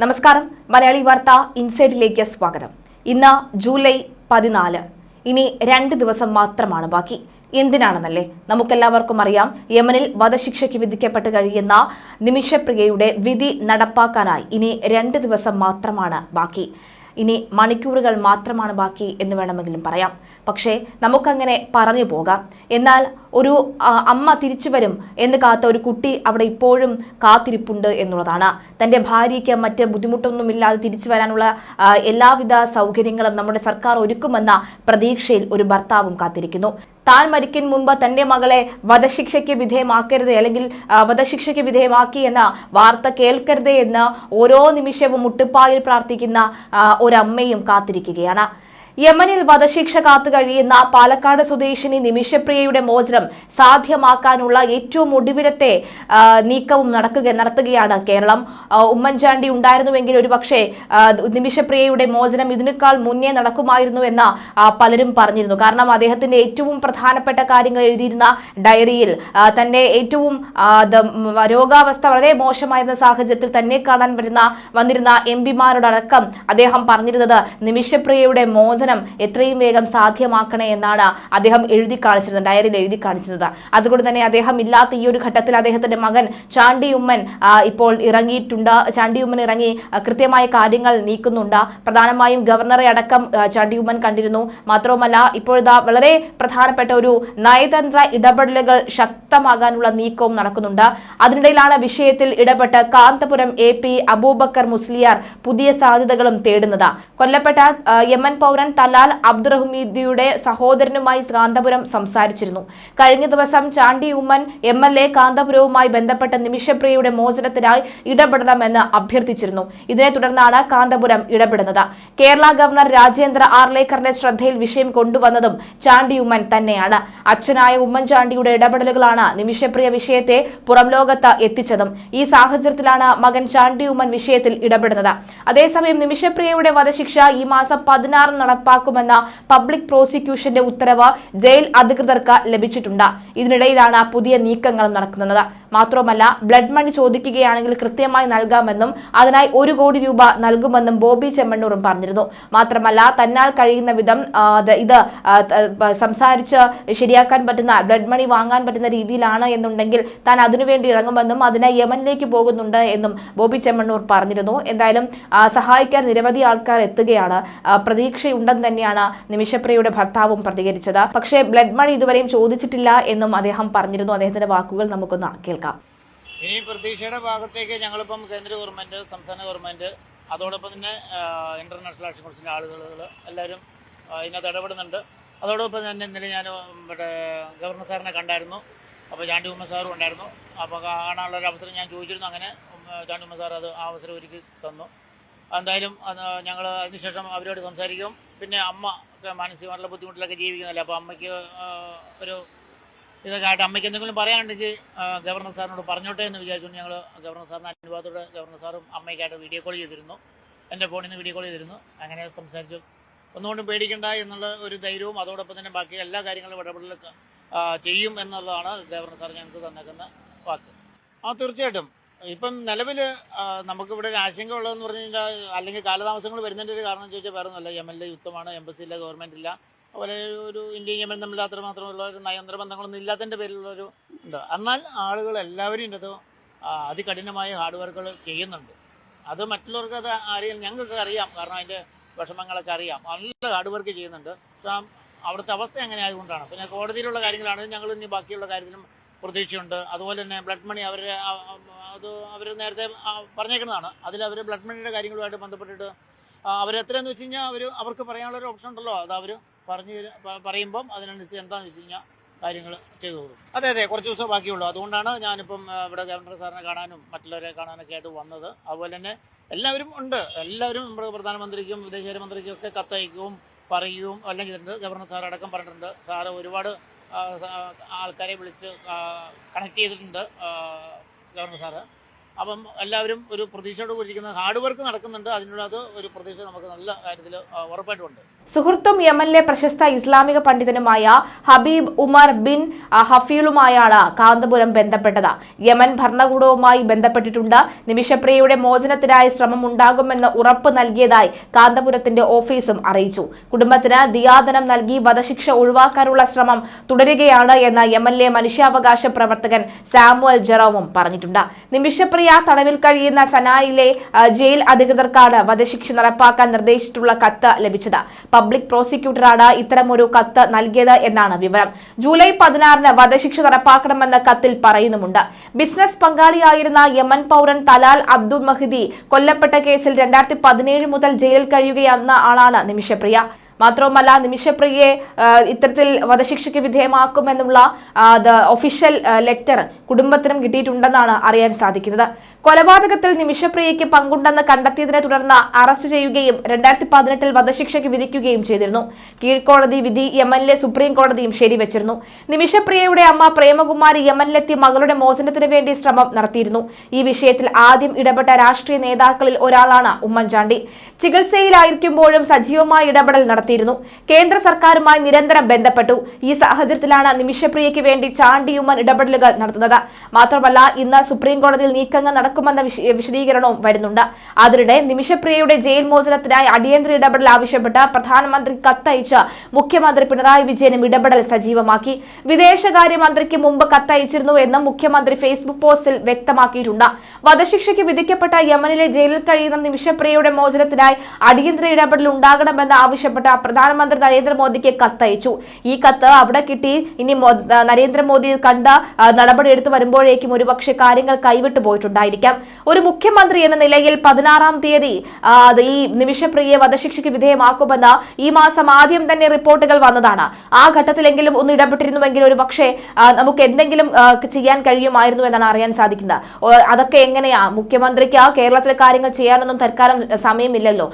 നമസ്കാരം. മലയാളി വാർത്ത ഇൻസൈഡിലേക്ക് സ്വാഗതം. ഇന്ന് ജൂലൈ 14. ഇനി 2 ദിവസം മാത്രമാണ് ബാക്കി. എന്തിനാണെന്നല്ലേ നമുക്കെല്ലാവർക്കും അറിയാം. യമനിൽ വധശിക്ഷയ്ക്ക് വിധിക്കപ്പെട്ട് കഴിയുന്ന നിമിഷപ്രിയയുടെ വിധി നടപ്പാക്കാനായി ഇനി 2 ദിവസം മാത്രമാണ് ബാക്കി. ഇനി മണിക്കൂറുകൾ മാത്രമാണ് ബാക്കി എന്ന് വേണമെങ്കിലും പറയാം. പക്ഷേ നമുക്കങ്ങനെ പറഞ്ഞു പോകാം. എന്നാൽ ഒരു അമ്മ തിരിച്ചു വരും എന്ന് കാത്ത ഒരു കുട്ടി അവിടെ ഇപ്പോഴും കാത്തിരിപ്പുണ്ട് എന്നുള്ളതാണ്. തൻ്റെ ഭാര്യയ്ക്ക് മറ്റ് ബുദ്ധിമുട്ടൊന്നുമില്ലാതെ തിരിച്ചു വരാനുള്ള എല്ലാവിധ സൗകര്യങ്ങളും നമ്മുടെ സർക്കാർ ഒരുക്കുമെന്ന പ്രതീക്ഷയിൽ ഒരു ഭർത്താവും കാത്തിരിക്കുന്നു. താൻ മരിക്കും മുമ്പ് തൻ്റെ മകളെ വധശിക്ഷയ്ക്ക് വിധേയമാക്കരുത്, അല്ലെങ്കിൽ വധശിക്ഷയ്ക്ക് വിധേയമാക്കി എന്ന വാർത്ത കേൾക്കരുത് എന്ന് ഓരോ നിമിഷവും മുട്ടുപ്പായിൽ പ്രാർത്ഥിക്കുന്ന ഒരമ്മയും കാത്തിരിക്കുകയാണ്. യമനിൽ വധശിക്ഷ കാത്തു കഴിയുന്ന പാലക്കാട് സ്വദേശിനി നിമിഷപ്രിയയുടെ മോചനം സാധ്യമാക്കാനുള്ള ഏറ്റവും ഒടുവിലത്തെ നീക്കവും നടത്തുകയാണ് കേരളം. ഉമ്മൻചാണ്ടി ഉണ്ടായിരുന്നുവെങ്കിൽ ഒരുപക്ഷെ നിമിഷപ്രിയയുടെ മോചനം ഇതിനേക്കാൾ മുന്നേ നടക്കുമായിരുന്നു എന്ന് പലരും പറഞ്ഞിരുന്നു. കാരണം അദ്ദേഹത്തിന്റെ ഏറ്റവും പ്രധാനപ്പെട്ട കാര്യങ്ങൾ എഴുതിയിരുന്ന ഡയറിയിൽ തന്റെ ഏറ്റവും രോഗാവസ്ഥ വളരെ മോശമായിരുന്ന സാഹചര്യത്തിൽ തന്നെ കാണാൻ വന്നിരുന്ന എംപിമാരോടക്കം അദ്ദേഹം പറഞ്ഞിരുന്നത് നിമിഷപ്രിയയുടെ മോചനം എത്രയും വേഗം സാധ്യമാക്കണേ എന്നാണ് അദ്ദേഹം എഴുതി കാണിച്ചിരുന്നത്, ഡയറിയിൽ എഴുതി കാണിച്ചിരുന്നത്. അതുകൊണ്ട് തന്നെ അദ്ദേഹം ഇല്ലാത്ത ഈ ഒരു ഘട്ടത്തിൽ അദ്ദേഹത്തിന്റെ മകൻ ചാണ്ടി ഉമ്മൻ ഇപ്പോൾ ഇറങ്ങിയിട്ടുണ്ട്. ചാണ്ടി ഉമ്മൻ ഇറങ്ങി കൃത്യമായ കാര്യങ്ങൾ നീക്കുന്നുണ്ട്. പ്രധാനമായും ഗവർണറെ അടക്കം ചാണ്ടി ഉമ്മൻ കണ്ടിരുന്നു. മാത്രവുമല്ല ഇപ്പോഴത്തെ വളരെ പ്രധാനപ്പെട്ട ഒരു നയതന്ത്ര ഇടപെടലുകൾ ശക്തമാകാനുള്ള നീക്കവും നടക്കുന്നുണ്ട്. അതിനിടയിലാണ് വിഷയത്തിൽ ഇടപെട്ട് കാന്തപുരം AP അബൂബക്കർ മുസ്ലിയാർ പുതിയ സാധ്യതകളും തേടുന്നത്. കൊല്ലപ്പെട്ട യമൻ പൗരൻ തലാൽ അബ്ദുറഹ്മീദിയുടെ സഹോദരനുമായി കാന്തപുരം സംസാരിച്ചിരുന്നു. കഴിഞ്ഞ ദിവസം ചാണ്ടി ഉമ്മൻ MLA കാന്തപുരവുമായി ബന്ധപ്പെട്ട നിമിഷപ്രിയയുടെ മോചനത്തിനായി ഇടപെടണമെന്ന് അഭ്യർത്ഥിച്ചിരുന്നു. ഇതിനെ തുടർന്നാണ് കാന്തപുരം ഇടപെടുന്നത്. കേരള ഗവർണർ രാജേന്ദ്ര ആർലേക്കറിന്റെ ശ്രദ്ധയിൽ വിഷയം കൊണ്ടുവന്നതും ചാണ്ടി ഉമ്മൻ തന്നെയാണ്. അച്ഛനായ ഉമ്മൻചാണ്ടിയുടെ ഇടപെടലുകളാണ് നിമിഷപ്രിയ വിഷയത്തെ പുറം ലോകത്ത് എത്തിച്ചതും. ഈ സാഹചര്യത്തിലാണ് മകൻ ചാണ്ടി ഉമ്മൻ വിഷയത്തിൽ ഇടപെടുന്നത്. അതേസമയം നിമിഷപ്രിയയുടെ വധശിക്ഷ ഈ മാസം 16 നടപ്പാക്കുമെന്ന പബ്ലിക് പ്രോസിക്യൂഷന്റെ ഉത്തരവ് ജയിൽ അധികൃതർക്ക് ലഭിച്ചിട്ടുണ്ട്. ഇതിനിടയിലാണ് പുതിയ നീക്കങ്ങൾ നടക്കുന്നത്. മാത്രമല്ല ബ്ലഡ് മണി ചോദിക്കുകയാണെങ്കിൽ കൃത്യമായി നൽകാമെന്നും അതിനായി 1 കോടി രൂപ നൽകുമെന്നും ബോബി ചെമ്മണ്ണൂറും പറഞ്ഞിരുന്നു. മാത്രമല്ല തന്നാൽ കഴിയുന്ന വിധം ഇത് സംസാരിച്ച് ശരിയാക്കാൻ പറ്റുന്ന, ബ്ലഡ് മണി വാങ്ങാൻ പറ്റുന്ന രീതിയിലാണ് എന്നുണ്ടെങ്കിൽ താൻ അതിനുവേണ്ടി ഇറങ്ങുമെന്നും അതിനായി യമനിലേക്ക് പോകുന്നുണ്ട് എന്നും ബോബി ചെമ്മണ്ണൂർ പറഞ്ഞിരുന്നു. എന്തായാലും സഹായിക്കാൻ നിരവധി ആൾക്കാർ എത്തുകയാണ്. പ്രതീക്ഷയുണ്ടെന്ന് തന്നെയാണ് നിമിഷപ്രിയയുടെ ഭർത്താവും പ്രതികരിച്ചത്. പക്ഷേ ബ്ലഡ് മണി ഇതുവരെയും ചോദിച്ചിട്ടില്ല എന്നും അദ്ദേഹം പറഞ്ഞിരുന്നു. അദ്ദേഹത്തിന്റെ വാക്കുകൾ നമുക്കൊന്ന് കേൾക്കാം. ഇനി പ്രതീക്ഷയുടെ ഭാഗത്തേക്ക് ഞങ്ങളിപ്പം കേന്ദ്ര ഗവൺമെന്റ്, സംസ്ഥാന ഗവൺമെന്റ്, അതോടൊപ്പം തന്നെ ഇന്റർനാഷണൽ ആക്ഷൻ ഫോഴ്സിന്റെ ആളുകൾ എല്ലാവരും ഇതിനകത്ത് ഇടപെടുന്നുണ്ട്. അതോടൊപ്പം തന്നെ ഇന്നലെ ഞാൻ ഗവർണർ സാറിനെ കണ്ടായിരുന്നു. അപ്പോൾ ചാണ്ടി ഉമ്മ സാറും ഉണ്ടായിരുന്നു. അപ്പോൾ കാണാനുള്ളൊരു അവസരം ഞാൻ ചോദിച്ചിരുന്നു. അങ്ങനെ ചാണ്ടി ഉമ്മ സാർ ആ അവസരം ഒരുക്കി തന്നു. എന്തായാലും ഞങ്ങൾ അതിനുശേഷം അവരോട് സംസാരിക്കും. പിന്നെ അമ്മ മാനസികമായിട്ടുള്ള ബുദ്ധിമുട്ടിലൊക്കെ ജീവിക്കുന്നില്ല. അപ്പോൾ അമ്മയ്ക്ക് ഒരു ഇതൊക്കെ ആയിട്ട് അമ്മയ്ക്ക് എന്തെങ്കിലും പറയാനുണ്ടെങ്കിൽ ഗവർണർ സാറിനോട് പറഞ്ഞോട്ടെ എന്ന് വിചാരിച്ചുകൊണ്ട് ഞങ്ങൾ ഗവർണർ സാറിന് അനുവാദത്തോടെ ഗവർണർ സാറും അമ്മയ്ക്കായിട്ട് വീഡിയോ കോൾ ചെയ്തിരുന്നു. എൻ്റെ ഫോണിൽ നിന്ന് വീഡിയോ കോൾ ചെയ്തിരുന്നു. അങ്ങനെ സംസാരിച്ചു. ഒന്നുകൊണ്ടും പേടിക്കണ്ട എന്നുള്ള ഒരു ധൈര്യവും അതോടൊപ്പം തന്നെ ബാക്കി എല്ലാ കാര്യങ്ങളും ഇടപെടൽ ചെയ്യും എന്നുള്ളതാണ് ഗവർണർ സാർ ഞങ്ങൾക്ക് തന്നേക്കുന്ന വാക്ക്. തീർച്ചയായിട്ടും ഇപ്പം നിലവിൽ നമുക്കിവിടെ ഒരു ആശങ്ക ഉള്ളതെന്ന് പറഞ്ഞു കഴിഞ്ഞാൽ, അല്ലെങ്കിൽ കാലതാമസങ്ങൾ വരുന്നതിൻ്റെ ഒരു കാരണം ചോദിച്ചാൽ വേറെ ഒന്നുമല്ല. യമനിലെ യുദ്ധമാണ്, എംബസി ഇല്ല, ഗവൺമെൻറ് ഇല്ല. അതുപോലെ ഒരു ഇന്ത്യയും യമൻ തമ്മിൽ മാത്രമുള്ള ഒരു നയതന്ത്ര ബന്ധങ്ങളൊന്നും ഇല്ലാത്തതിൻ്റെ പേരിലുള്ളൊരു ഉണ്ട്. എന്നാൽ ആളുകൾ എല്ലാവരും ഇതിൻ്റെ അതികഠിനമായ ഹാർഡ് വർക്കുകൾ ചെയ്യുന്നുണ്ട്. അത് മറ്റുള്ളവർക്ക് അത് അറിയാം, ഞങ്ങൾക്ക് അറിയാം. കാരണം അതിൻ്റെ വിഷമങ്ങളൊക്കെ അറിയാം. നല്ല ഹാർഡ് വർക്ക് ചെയ്യുന്നുണ്ട്. പക്ഷേ അവിടുത്തെ അവസ്ഥ എങ്ങനെ ആയതുകൊണ്ടാണ്. പിന്നെ കോടതിയിലുള്ള കാര്യങ്ങളാണ്. ഞങ്ങൾ ഇനി ബാക്കിയുള്ള കാര്യത്തിലും പ്രതീക്ഷയുണ്ട്. അതുപോലെ തന്നെ ബ്ലഡ് മണി അവർ നേരത്തെ പറഞ്ഞേക്കുന്നതാണ്. അതിൽ ബ്ലഡ് മണിയുടെ കാര്യങ്ങളുമായിട്ട് ബന്ധപ്പെട്ടിട്ട് അവരെത്രയെന്ന് വെച്ച് കഴിഞ്ഞാൽ അവർക്ക് പറയാനുള്ളൊരു ഓപ്ഷൻ ഉണ്ടല്ലോ. അത് അവർ പറയുമ്പം അതിനനുസരിച്ച് എന്താണെന്ന് വെച്ച് കഴിഞ്ഞാൽ കാര്യങ്ങൾ ചെയ്തു കൊടുക്കും. അതെ, കുറച്ച് ദിവസം ബാക്കിയുള്ളൂ. അതുകൊണ്ടാണ് ഞാനിപ്പം ഇവിടെ ഗവർണർ സാറിനെ കാണാനും മറ്റുള്ളവരെ കാണാനൊക്കെ ആയിട്ട് വന്നത്. അതുപോലെ തന്നെ എല്ലാവരും ഉണ്ട്. എല്ലാവരും നമ്മുടെ പ്രധാനമന്ത്രിക്കും വിദേശകാര്യമന്ത്രിക്കും ഒക്കെ കത്തയക്കുകയും പറയുകയും എല്ലാം ചെയ്തിട്ടുണ്ട്. ഗവർണർ സാർ അടക്കം പറഞ്ഞിട്ടുണ്ട്. സാറ് ഒരുപാട് ആൾക്കാരെ വിളിച്ച് കണക്ട് ചെയ്തിട്ടുണ്ട് ഗവർണർ സാറ്. അപ്പം എല്ലാവരും ഒരു പ്രതീക്ഷയോട് കൂടിയിരിക്കുന്ന ഹാർഡ് വർക്ക് നടക്കുന്നുണ്ട്. അതിനുള്ള ഒരു പ്രതീക്ഷ നമുക്ക് നല്ല കാര്യത്തിൽ ഉറപ്പായിട്ടുമുണ്ട്. സുഹൃത്തും യമനിലെ പ്രശസ്ത ഇസ്ലാമിക പണ്ഡിതനുമായ ഹബീബ് ഉമർ ബിൻ ഹഫീലുമായാണ് കാന്തപുരം ബന്ധപ്പെട്ടത്. യമൻ ഭരണകൂടവുമായി ബന്ധപ്പെട്ടിട്ടുണ്ട്. നിമിഷപ്രിയയുടെ മോചനത്തിനായി ശ്രമം ഉണ്ടാകുമെന്ന് ഉറപ്പ് നൽകിയതായി കാന്തപുരത്തിന്റെ ഓഫീസും അറിയിച്ചു. കുടുംബത്തിന് ദിയാദനം നൽകി വധശിക്ഷ ഒഴിവാക്കാനുള്ള ശ്രമം തുടരുകയാണ് എന്ന് യമനിലെ മനുഷ്യാവകാശ പ്രവർത്തകൻ സാമുവൽ ജെറോമും പറഞ്ഞിട്ടുണ്ട്. നിമിഷപ്രിയ തടവിൽ കഴിയുന്ന സനായിലെ ജയിൽ അധികൃതർക്കാണ് വധശിക്ഷ നടപ്പാക്കാൻ നിർദ്ദേശിച്ചിട്ടുള്ള കത്ത് ലഭിച്ചത്. പബ്ലിക് പ്രോസിക്യൂട്ടറാണ് ഇത്തരമൊരു കത്ത് നൽകിയത് എന്നാണ് വിവരം. ജൂലൈ 16 വധശിക്ഷ നടപ്പാക്കണമെന്ന് കത്തിൽ പറയുന്നുമുണ്ട്. ബിസിനസ് പങ്കാളിയായിരുന്ന യമൻ പൗരൻ തലാൽ അബ്ദുൽ മഹ്ദി കൊല്ലപ്പെട്ട കേസിൽ 2017 മുതൽ ജയിലിൽ കഴിയുകയെന്ന ആളാണ് നിമിഷപ്രിയ. മാത്രവുമല്ല, നിമിഷപ്രിയയെ ഇത്തരത്തിൽ വധശിക്ഷയ്ക്ക് വിധേയമാക്കുമെന്നുള്ള ഒഫീഷ്യൽ ലെറ്റർ കുടുംബത്തിനും കിട്ടിയിട്ടുണ്ടെന്നാണ് അറിയാൻ സാധിക്കുന്നത്. കൊലപാതകത്തിൽ നിമിഷപ്രിയയ്ക്ക് പങ്കുണ്ടെന്ന് കണ്ടെത്തിയതിനെ തുടർന്ന് അറസ്റ്റ് ചെയ്യുകയും 2018 വധശിക്ഷയ്ക്ക് വിധിക്കുകയും ചെയ്തിരുന്നു. കീഴ്ക്കോടതി വിധി യമനിലെ സുപ്രീം കോടതിയും ശരിവെച്ചിരുന്നു. നിമിഷപ്രിയയുടെ അമ്മ പ്രേമകുമാരി യമനിലെത്തി മകളുടെ മോചനത്തിന് വേണ്ടി ശ്രമം നടത്തിയിരുന്നു. ഈ വിഷയത്തിൽ ആദ്യം ഇടപെട്ട രാഷ്ട്രീയ നേതാക്കളിൽ ഒരാളാണ് ഉമ്മൻചാണ്ടി. ചികിത്സയിലായിരിക്കുമ്പോഴും സജീവമായ ഇടപെടൽ നടത്തിയിരുന്നു. കേന്ദ്ര സർക്കാരുമായി നിരന്തരം ബന്ധപ്പെട്ടു. ഈ സാഹചര്യത്തിലാണ് നിമിഷപ്രിയയ്ക്ക് വേണ്ടി ചാണ്ടിയുമ്മൻ ഇടപെടലുകൾ നടത്തുന്നത്. മാത്രമല്ല, ഇന്ന് സുപ്രീം കോടതിയിൽ നീക്കങ്ങൾ നടക്കുമെന്ന വിശദീകരണവും വരുന്നുണ്ട്. അതിനിടെ നിമിഷപ്രിയയുടെ ജയിൽ മോചനത്തിനായി അടിയന്തര ഇടപെടൽ ആവശ്യപ്പെട്ട് പ്രധാനമന്ത്രി കത്തയച്ച് മുഖ്യമന്ത്രി പിണറായി വിജയനും ഇടപെടൽ സജീവമാക്കി. വിദേശകാര്യമന്ത്രിക്ക് മുമ്പ് കത്തയച്ചിരുന്നു എന്നും മുഖ്യമന്ത്രി ഫേസ്ബുക്ക് പോസ്റ്റിൽ വ്യക്തമാക്കിയിട്ടുണ്ട്. വധശിക്ഷയ്ക്ക് വിധിക്കപ്പെട്ട യമനിലെ ജയിലിൽ കഴിയുന്ന നിമിഷപ്രിയയുടെ മോചനത്തിനായി അടിയന്തര ഇടപെടൽ ഉണ്ടാകണമെന്ന് ആവശ്യപ്പെട്ട പ്രധാനമന്ത്രി നരേന്ദ്രമോദിക്ക് കത്തയച്ചു. ഈ കത്ത് അവിടെ കിട്ടി. ഇനി നരേന്ദ്രമോദി കണ്ട നടപടി എടുത്തു വരുമ്പോഴേക്കും ഒരുപക്ഷെ കാര്യങ്ങൾ കൈവിട്ടു പോയിട്ടുണ്ടായിരിക്കും. ഒരു മുഖ്യമന്ത്രി എന്ന നിലയിൽ 16-ാം തീയതി ഈ നിമിഷപ്രിയയെ വധശിക്ഷയ്ക്ക് വിധേയമാക്കുമെന്ന് ഈ മാസം ആദ്യം തന്നെ റിപ്പോർട്ടുകൾ വന്നതാണ്. ആ ഘട്ടത്തിലെങ്കിലും ഒന്ന് ഇടപെട്ടിരുന്നുവെങ്കിൽ ഒരു പക്ഷേ നമുക്ക് എന്തെങ്കിലും ചെയ്യാൻ കഴിയുമായിരുന്നു എന്നാണ് അറിയാൻ സാധിക്കുന്നത്. അതൊക്കെ എങ്ങനെയാ? മുഖ്യമന്ത്രിക്ക് കേരളത്തിലെ കാര്യങ്ങൾ ചെയ്യാനൊന്നും തൽക്കാലം സമയമില്ലല്ലോ.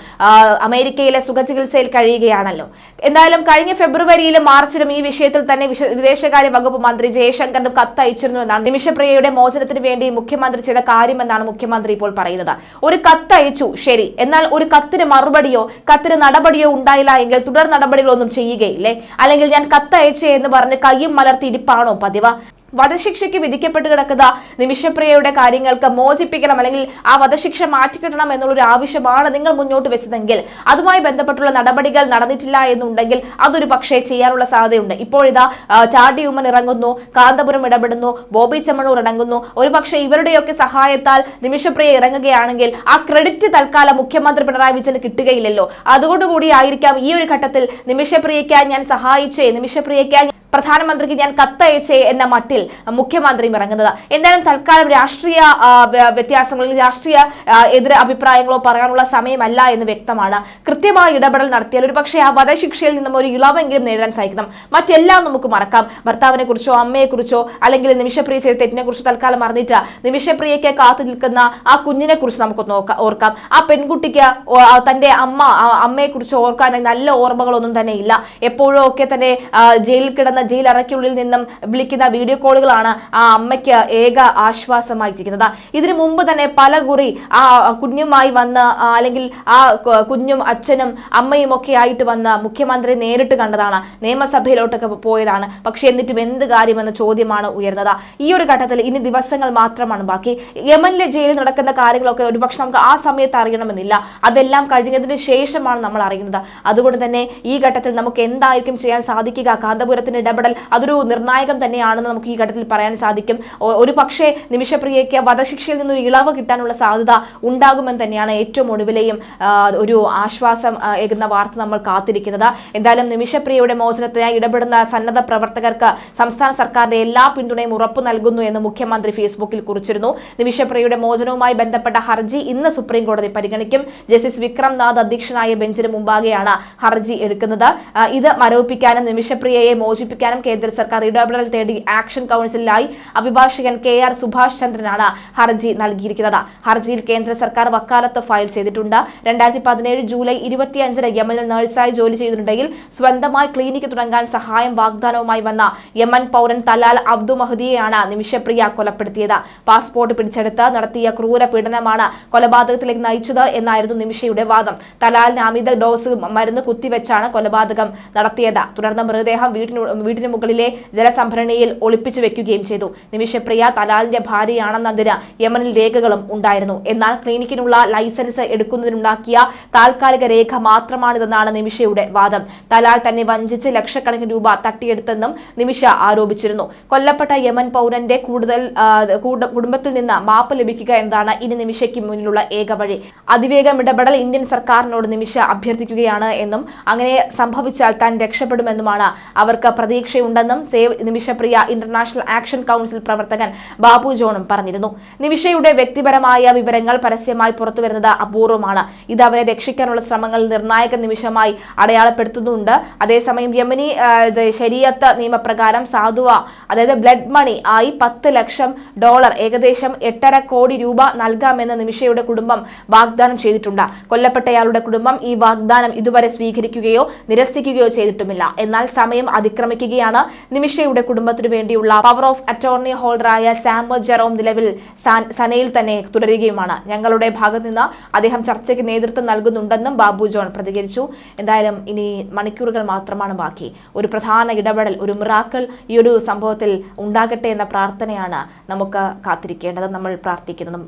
അമേരിക്കയിലെ സുഖചികിത്സയിൽ കഴിയുകയാണല്ലോ. എന്തായാലും കഴിഞ്ഞ ഫെബ്രുവരിയിലും മാർച്ചിലും ഈ വിഷയത്തിൽ തന്നെ വിദേശകാര്യ വകുപ്പ് മന്ത്രി ജയശങ്കറിനും കത്തയച്ചിരുന്നു എന്നാണ് നിമിഷപ്രിയയുടെ മോചനത്തിന് വേണ്ടി മുഖ്യമന്ത്രി ചെയ്ത കാര്യമെന്നാണ് മുഖ്യമന്ത്രി ഇപ്പോൾ പറയുന്നത്. ഒരു കത്തയച്ചു, ശരി. എന്നാൽ ഒരു കത്തിന് മറുപടിയോ കത്തിന് നടപടിയോ ഉണ്ടായില്ല എങ്കിൽ തുടർ നടപടികളൊന്നും ചെയ്യുകയില്ലേ? അല്ലെങ്കിൽ ഞാൻ കത്തയച്ചേ എന്ന് പറഞ്ഞ് കയ്യും മലർത്തി ഇരിപ്പാണോ പതിവ്? വധശിക്ഷയ്ക്ക് വിധിക്കപ്പെട്ട് കിടക്കുന്ന നിമിഷപ്രിയയുടെ കാര്യങ്ങൾക്ക് മോചിപ്പിക്കണം, അല്ലെങ്കിൽ ആ വധശിക്ഷ മാറ്റിക്കിട്ടണം എന്നുള്ളൊരു ആവശ്യമാണ് നിങ്ങൾ മുന്നോട്ട് വെച്ചതെങ്കിൽ അതുമായി ബന്ധപ്പെട്ടുള്ള നടപടികൾ നടന്നിട്ടില്ല എന്നുണ്ടെങ്കിൽ അതൊരു പക്ഷേ ചെയ്യാനുള്ള സാധ്യതയുണ്ട്. ഇപ്പോഴിതാ ചാണ്ടിയുമ്മൻ ഇറങ്ങുന്നു, കാന്തപുരം ഇടപെടുന്നു, ബോബി ചെമ്മണ്ണൂർ ഇറങ്ങുന്നു. ഒരു പക്ഷേ ഇവരുടെയൊക്കെ സഹായത്താൽ നിമിഷപ്രിയ ഇറങ്ങുകയാണെങ്കിൽ ആ ക്രെഡിറ്റ് തൽക്കാലം മുഖ്യമന്ത്രി പിണറായി വിജയന് കിട്ടുകയില്ലല്ലോ. അതുകൊണ്ടുകൂടി ആയിരിക്കാം ഈ ഒരു ഘട്ടത്തിൽ നിമിഷപ്രിയയ്ക്കായി ഞാൻ സഹായിച്ചേ, നിമിഷപ്രിയയ്ക്കായി പ്രധാനമന്ത്രിക്ക് ഞാൻ കത്തയച്ചേ എന്ന മട്ടിൽ മുഖ്യമന്ത്രിയും ഇറങ്ങുന്നത്. എന്തായാലും തൽക്കാലം രാഷ്ട്രീയ വ്യത്യാസങ്ങളിൽ രാഷ്ട്രീയ എതിർ അഭിപ്രായങ്ങളോ പറയാനുള്ള സമയമല്ല എന്ന് വ്യക്തമാണ്. കൃത്യമായ ഇടപെടൽ നടത്തിയാൽ ഒരു പക്ഷേ ആ വധശിക്ഷയിൽ നിന്നും ഒരു ഇളവെങ്കിലും നേടാൻ സാധിക്കണം. മറ്റെല്ലാം നമുക്ക് മറക്കാം. ഭർത്താവിനെ കുറിച്ചോ അമ്മയെക്കുറിച്ചോ അല്ലെങ്കിൽ നിമിഷപ്രിയ ചെയ്ത തെറ്റിനെ കുറിച്ചോ തൽക്കാലം മറന്നിട്ട് നിമിഷപ്രിയയ്ക്ക് കാത്തു നിൽക്കുന്ന ആ കുഞ്ഞിനെ കുറിച്ച് നമുക്ക് ഓർക്കാം. ആ പെൺകുട്ടിക്ക് തന്റെ അമ്മയെ കുറിച്ച് ഓർക്കാൻ നല്ല ഓർമ്മകളൊന്നും തന്നെ ഇല്ല. എപ്പോഴും ഒക്കെ തന്നെ ജയിലിൽ കിടന്ന ജയിൽ അറയ്ക്കുള്ളിൽ നിന്നും വിളിക്കുന്ന വീഡിയോ കോളുകളാണ് ആ അമ്മയ്ക്ക് ഏക ആശ്വാസമായിരിക്കുന്നത്. ഇതിനു മുമ്പ് തന്നെ പല കുറി ആ കുഞ്ഞുമായി വന്ന് അല്ലെങ്കിൽ ആ കുഞ്ഞും അച്ഛനും അമ്മയും ഒക്കെ ആയിട്ട് വന്ന് മുഖ്യമന്ത്രി നേരിട്ട് കണ്ടതാണ്, നിയമസഭയിലോട്ടൊക്കെ പോയതാണ്. പക്ഷെ എന്നിട്ടും എന്ത് കാര്യമെന്ന ചോദ്യമാണ് ഉയർന്നത്. ഈ ഒരു ഘട്ടത്തിൽ ഇനി ദിവസങ്ങൾ മാത്രമാണ് ബാക്കി. യമനിലെ ജയിലിൽ നടക്കുന്ന കാര്യങ്ങളൊക്കെ ഒരുപക്ഷെ നമുക്ക് ആ സമയത്ത് അറിയണമെന്നില്ല. അതെല്ലാം കഴിഞ്ഞതിന് ശേഷമാണ് നമ്മൾ അറിയുന്നത്. അതുകൊണ്ട് തന്നെ ഈ ഘട്ടത്തിൽ നമുക്ക് എന്തായിരിക്കും ചെയ്യാൻ സാധിക്കുക? കാന്തപുരത്തിന് ഇടപെടൽ അതൊരു നിർണായകം തന്നെയാണെന്ന് നമുക്ക് ഈ ഘട്ടത്തിൽ പറയാൻ സാധിക്കും. ഒരു പക്ഷേ നിമിഷപ്രിയയ്ക്ക് വധശിക്ഷയിൽ നിന്നൊരു ഇളവ് കിട്ടാനുള്ള സാധ്യത ഉണ്ടാകുമെന്ന് തന്നെയാണ് ഏറ്റവും ഒടുവിലെയും ഒരു ആശ്വാസം ഏകുന്ന വാർത്ത നമ്മൾ കാത്തിരിക്കുന്നത്. എന്തായാലും നിമിഷപ്രിയയുടെ മോചനത്തിനായി ഇടപെടുന്ന സന്നദ്ധ പ്രവർത്തകർക്ക് സംസ്ഥാന സർക്കാരിന്റെ എല്ലാ പിന്തുണയും ഉറപ്പു നൽകുന്നു എന്ന് മുഖ്യമന്ത്രി ഫേസ്ബുക്കിൽ കുറിച്ചിരുന്നു. നിമിഷപ്രിയയുടെ മോചനവുമായി ബന്ധപ്പെട്ട ഹർജി ഇന്ന് സുപ്രീം കോടതി പരിഗണിക്കും. ജസ്റ്റിസ് വിക്രം നാഥ് അധ്യക്ഷനായ ബെഞ്ചിന് മുമ്പാകെയാണ് ഹർജി എടുക്കുന്നത്. ഇത് മരവിപ്പിക്കാനും നിമിഷപ്രിയയെ മോചിപ്പിക്കാനും അവസാനിപ്പിക്കാനും കേന്ദ്ര സർക്കാർ ഇടപെടൽ തേടി ആക്ഷൻ കൗൺസിലിനായി അഭിഭാഷകൻ KR സുഭാഷ് ചന്ദ്രനാണ് ഹർജി നൽകിയിരിക്കുന്നത്. ഹർജിയിൽ കേന്ദ്ര സർക്കാർ വക്കാലത്ത് ഫയൽ ചെയ്തിട്ടുണ്ട്. 2017 ജൂലൈ 25 യമനിൽ നഴ്സായി ജോലി ചെയ്തിട്ടുണ്ടെങ്കിൽ സ്വന്തമായി ക്ലിനിക്ക് തുടങ്ങാൻ സഹായം വാഗ്ദാനവുമായി വന്ന യമൻ പൗരൻ തലാൽ അബ്ദു മഹദിയെയാണ് നിമിഷപ്രിയ കൊലപ്പെടുത്തിയത്. പാസ്പോർട്ട് പിടിച്ചെടുത്ത് നടത്തിയ ക്രൂര പീഡനമാണ് കൊലപാതകത്തിലേക്ക് നയിച്ചത് എന്നായിരുന്നു നിമിഷയുടെ വാദം. തലാലിന് അമിത ഡോസ് മരുന്ന് കുത്തിവെച്ചാണ് കൊലപാതകം നടത്തിയത്. തുടർന്ന് മൃതദേഹം വീടിന് മുകളിലെ ജലസംഭരണിയിൽ ഒളിപ്പിച്ചു വെക്കുകയും ചെയ്തു. നിമിഷപ്രിയ തലാലിന്റെ ഭാര്യയാണെന്നതിന് യമനിൽ രേഖകളും ഉണ്ടായിരുന്നു. എന്നാൽ ക്ലിനിക്കിനുള്ള ലൈസൻസ് എടുക്കുന്നതിനുണ്ടാക്കിയ താൽക്കാലിക രേഖ മാത്രമാണിതെന്നാണ് നിമിഷയുടെ വാദം. തലാൽ തന്നെ വഞ്ചിച്ച് ലക്ഷക്കണക്കിന് രൂപ തട്ടിയെടുത്തെന്നും നിമിഷ ആരോപിച്ചിരുന്നു. കൊല്ലപ്പെട്ട യമൻ പൗരന്റെ കുടുംബത്തിൽ നിന്ന് മാപ്പ് ലഭിക്കുക എന്നതാണ് ഇനി നിമിഷയ്ക്ക് മുന്നിലുള്ള ഏക വഴി. അതിവേഗം ഇടപെടൽ ഇന്ത്യൻ സർക്കാരിനോട് നിമിഷ അഭ്യർത്ഥിക്കുകയാണ് എന്നും അങ്ങനെ സംഭവിച്ചാൽ താൻ രക്ഷപ്പെടുമെന്നുമാണ് അവർക്ക് പ്രതീക്ഷയുണ്ടെന്നും save Nimisha Priya international action council പ്രവർത്തകൻ ബാബു ജോണും പറഞ്ഞിരുന്നു. നിമിഷയുടെ വ്യക്തിപരമായ വിവരങ്ങൾ പരസ്യമായി പുറത്തുവരുന്നത് അപൂർവമാണ്. ഇത് അവരെ രക്ഷിക്കാനുള്ള ശ്രമങ്ങൾ നിർണായക നിമിഷമായി അടയാളപ്പെടുത്തുന്നുണ്ട്. അതേസമയം യമനി ശരീഅത്ത് നിയമപ്രകാരം സാധുവ അതായത് ബ്ലഡ് മണി ആയി $10 ലക്ഷം ഏകദേശം 8.5 കോടി രൂപ നൽകാമെന്ന് നിമിഷയുടെ കുടുംബം വാഗ്ദാനം ചെയ്തിട്ടുണ്ട്. കൊല്ലപ്പെട്ടയാളുടെ കുടുംബം ഈ വാഗ്ദാനം ഇതുവരെ സ്വീകരിക്കുകയോ നിരസിക്കുകയോ ചെയ്തിട്ടുമില്ല. എന്നാൽ സമയം അതിക്രമിക്കുകയാണ്. നിമിഷയുടെ കുടുംബത്തിനു വേണ്ടിയുള്ള പവർ ഓഫ് അറ്റോർണി ഹോൾഡറായ സാമുവൽ ജെറോം നിലവിൽ സനയിൽ തന്നെ തുടരുകയുമാണ്. ഞങ്ങളുടെ ഭാഗത്ത് നിന്ന് അദ്ദേഹം ചർച്ചയ്ക്ക് നേതൃത്വം നൽകുന്നുണ്ടെന്നും ബാബു ജോൺ പ്രതികരിച്ചു. എന്തായാലും ഇനി മണിക്കൂറുകൾ മാത്രമാണ് ബാക്കി. ഒരു പ്രധാന ഇടപെടൽ, ഒരു മിറാക്കിൾ ഈ ഒരു സംഭവത്തിൽ ഉണ്ടാകട്ടെ എന്ന പ്രാർത്ഥനയാണ് നമുക്ക് കാത്തിരിക്കേണ്ടത്. നമ്മൾ പ്രാർത്ഥിക്കുന്നതും